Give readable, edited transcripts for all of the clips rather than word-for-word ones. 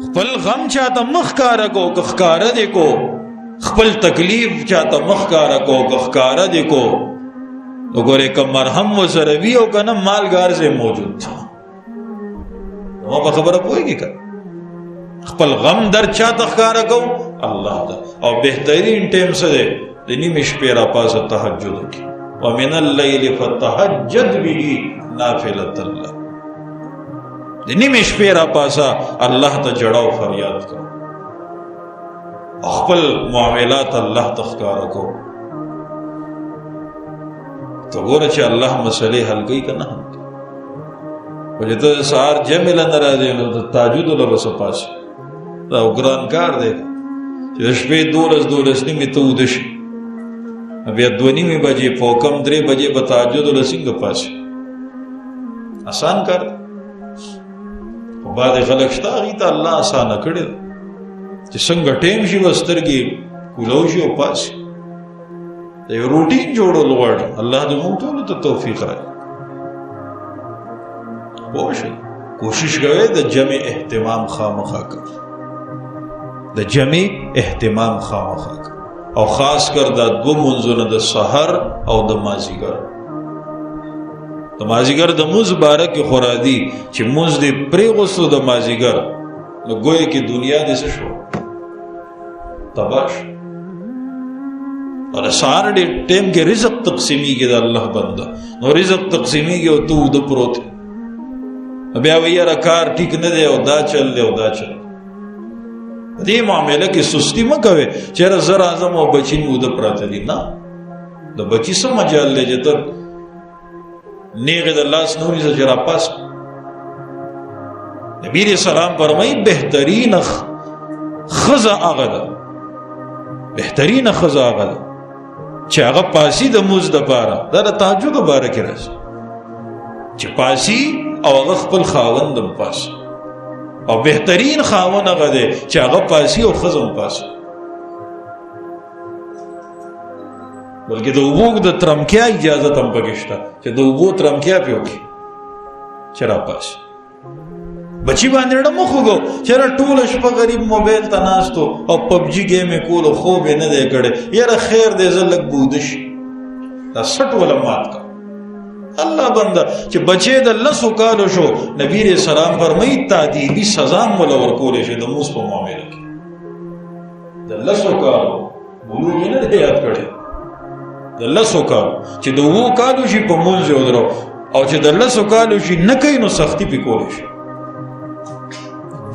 خپل غم چاته مخ کاره کو که ښکاره دی کو، خپل تکلیف چاته مخ کاره کو که ښکاره دی کو، نو ګورې که مرهم ورسره وي او که نه مالګار ځای موجود دی. ما په خبره پوهېږي که خپل غم در چاته ښکاره کو؟ الله ته. او بهترین ټیم څه دی؟ د نیمې شپې راپاسه تهجد وکړي. ومن اللیل فتهجد به نافلة لک. د نیمې شپې راپاسه الله ته جړه او فریاد کوه، خپل معاملات الله ته ښکاره کو. ته ګوره چې الله مسلې حل کوي که نه حل کوي. خو چې ته د سهار جمع له نه راځې نو د تهجدو له به څه پاسې، دا ګران کار دی چې د شپې 12 نیمې ته وده شي، بیا 2:30 بجې په کم 3 بجې به تهجدو له څنګه پاسې. آسان کار دی. خو بعضې خلک شته هغوی ته الله اسانه کړې ده چې څنګه ټیم شي به سترګې کولو شي او پاسې. د یو روټین جوړول غواړي. الله دې موږ ټولو ته توفیق راکړي. پوه شئ، کوشش کوئ د جمع اهتمام خامخا کوئ، د جمع اهتمام خامخا کوئ، او خاص کر دا 2 منځونه د سحر او د مازیګر. د مازیګر د مونځ باره کې خو راځي چې مونځ دې پرېغوستو د مازیګر، نو ګویا کې دنیا دې څه شو؟ تباه شو. او د سهار ډېر ټیم کې رزق تقسیمیږي د الله بنده، نو رزق تقسیمیږي او ته اوده پروت یې. بیا وایي یاره کار ټیک نه دی او دا چل دی او دا چل. په دې معامله کې سستی مه کوې چې یاره زه راځم او بچي مې اوده پراته دي. نه، د بچي څه مجال دی چې ته نیغې د لاس نه ونیسه چې راپاس. نبي علیه السلام فرمایي بهترینه ښځه هغه ده، بهترینه ښځه هغه ده چې هغه پاسي د مونځ دپاره. دا د تهجد باره کې راځي چې پاسي او هغه خپل خاوند هم پاسي. او بهترین خاوند هغه دی چې هغه پاسي او ښځه هم پاسي. بلکې د اوبو د ترمکیا اجازت هم پکې شته چې د اوبو ترمکیا پې وکړي چې راپاسي. بچی باندې ډېر مخ وګو چې یاره ټوله شپه غریب موبایل ته ناست و او پبجي ګیم یې کولو، خوب یې نه دی کړی. یاره خیر دی زه لږ بوده شي. دا سټ وله مات کړه. الله بنده چې بچی د 10 کالو شو، نبی علیہ السلام فرمایي تادیبي سزا هم وله ورکولی شي د مونځ په معامله کې. د 10 کالو بلوغ یې نه دی یاد کړی، د 10 کالو چې د 7 کالو شي په مونځ یې ودرو، او چې د 10 کالو شي نه کوي نو سختی پې کولی شي.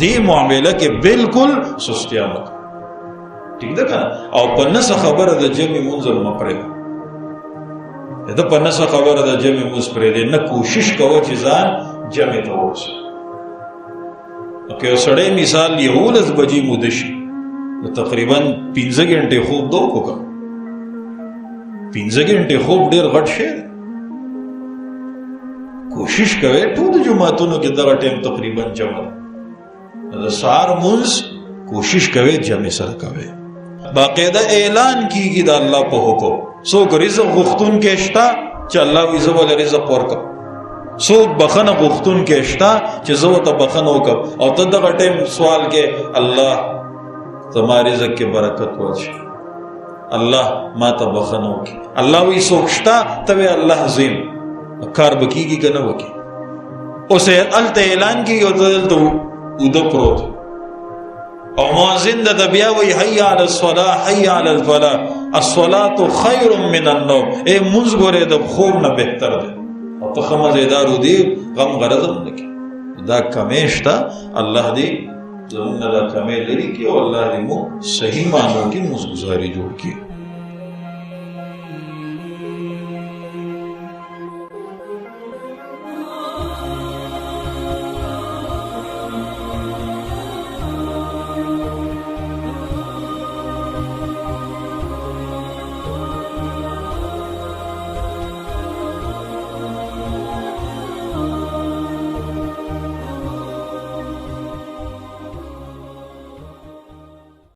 دې معامله کې بالکل سستیا مه کوه. ټیک ده که نه؟ او په نسه خبره د جمع مونځ مه پرېږده. د په نسه خبره د جمع مونځ پرېږدې نه. کوشش کوه چې ځان جمع ته ورسوي. نو که یو سړی مثال 11 بجې موده شي، نو تقریبا 15 ګنټې خوب ده وکړه. 15 ګنټې خوب ډېر غټ شی دی. کوشش کوئ ټولو جوماتونو کې دغه ټیم تقریبا جمع ده. د سهار مونځ کوشش کوئ جمع سره کوئ. باقاعده اعلان کیږي د الله په حکم. څوک رزق غوښتونکی شته چې الله وایي زه ورله رزق ورکړم، څوک بخښنه غوښتونکی شته چې زه ورته بخښنه وکړم. او ته دغه ټیم سوال کې الله زما رزق کې برکت واچوي، الله ما ته بخښنه وکړي. الله وایي څوک شته، ته وایې الله زه یم. کار به کېږي که نه به کېږي؟ اوس هلته اعلان کېږي او ته دلته اوده پروت او مؤذن د بیا وایي حی علی الصلاة حی علی الفلاح الصلاة خیر من النوم. ای مونځ ګورې د خوب نه بهتر دی. او ته ښه مزېدار ودې غم غرض هم نه کړي. دا کمې شته. الله دې زموږ نه دا کمې لرې کړي او الله دې موږ صحیح معنو کې مونځ ګزاري جوړ کړي.